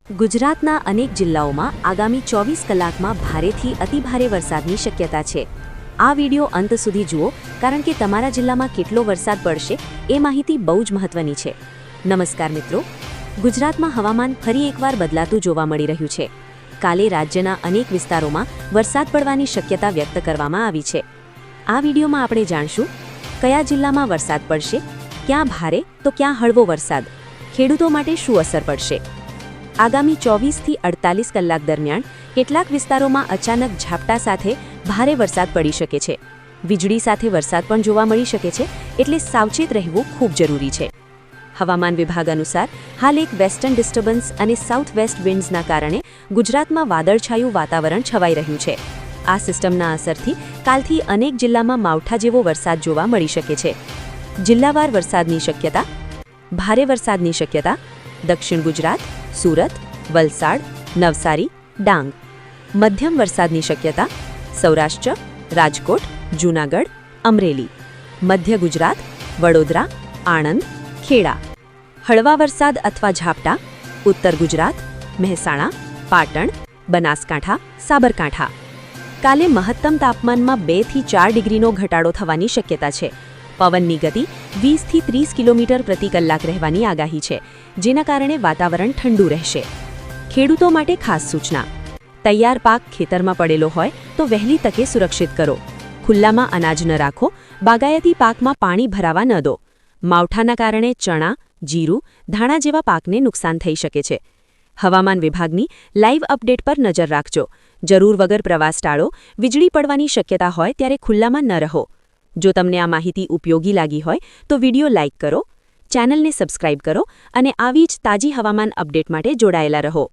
ગુજરાતના અનેક જિલ્લાઓમાં આગામી 24 કલાકમાં ભારેથી અતિભારે વરસાદની શક્યતા છે। આ વિડિયો અંત સુધી જુઓ કારણ કે તમારા જિલ્લામાં કેટલો વરસાદ પડશે એ માહિતી બહુ જ મહત્વની છે। નમસ્કાર મિત્રો, ગુજરાતમાં હવામાન ફરી એકવાર બદલાતું જોવા મળી રહ્યું છે। કાલે રાજ્યના અનેક વિસ્તારોમાં વરસાદ પડવાની શક્યતા વ્યક્ત કરવામાં આવી છે। આ વિડિયોમાં આપણે જાણશું કયા જિલ્લામાં વરસાદ પડશે, ક્યાં ભારે તો ક્યાં હળવો વરસાદ, ખેડૂતો માટે શું અસર પડશે। આગામી 24 થી 48 કલાક દરમિયાન કેટલાક વિસ્તારોમાં અચાનક ઝાપટા સાથે ભારે વરસાદ પડી શકે છે। વીજળી સાથે વરસાદ પણ જોવા મળી શકે છે, એટલે સાવચેત રહેવું ખૂબ જરૂરી છે। હવામાન વિભાગ અનુસાર હાલ એક વેસ્ટર્ન ડિસ્ટર્બન્સ અને સાઉથ વેસ્ટ વિન્ડ્સના કારણે ગુજરાતમાં વાદળછાયું વાતાવરણ છવાઈ રહ્યું છે। આ સિસ્ટમના અસરથી કાલથી અનેક જિલ્લામાં માવઠા જેવો વરસાદ જોવા મળી શકે છે। જિલ્લાવાર વરસાદની શક્યતા: ભારે વરસાદની શક્યતા દક્ષિણ ગુજરાત, સુરત, વલસાડ, નવસારી, ડાંગ। મધ્યમ વરસાદની શક્યતા સૌરાષ્ટ્ર, રાજકોટ, જૂનાગઢ, અમરેલી। મધ્ય ગુજરાત, વડોદરા, આણંદ, ખેડા। હળવા વરસાદ અથવા ઝાપટા ઉત્તર ગુજરાત, મહેસાણા, પાટણ, બનાસકાંઠા, સાબરકાંઠા। કાલે મહત્તમ તાપમાનમાં 2 થી 4 ડિગ્રીનો ઘટાડો થવાની શક્યતા છે। પવનની ગતિ 20 થી 30 કિલોમીટર પ્રતિ કલાક રહેવાની આગાહી છે, જેના કારણે વાતાવરણ ઠંડુ રહેશે। ખેડૂતો માટે ખાસ સૂચના: તૈયાર પાક ખેતરમાં પડેલો હોય તો વહેલી તકે સુરક્ષિત કરો। ખુલ્લામાં અનાજ ન રાખો, બાગાયતી પાકમાં પાણી ભરાવા ન દો। માવઠાના કારણે ચણા, જીરું, ધાણા જેવા પાકને નુકસાન થઈ શકે છે। હવામાન વિભાગની લાઈવ અપડેટ પર નજર રાખજો। જરૂર વગર પ્રવાસ ટાળો। વીજળી પડવાની શક્યતા હોય ત્યારે ખુલ્લામાં ન રહો। જો તમને આ માહિતી ઉપયોગી લાગી હોય તો વિડિયો લાઇક કરો, ચેનલને સબસ્ક્રાઇબ કરો અને આવી જ તાજી હવામાન અપડેટ માટે જોડાયેલા રહો।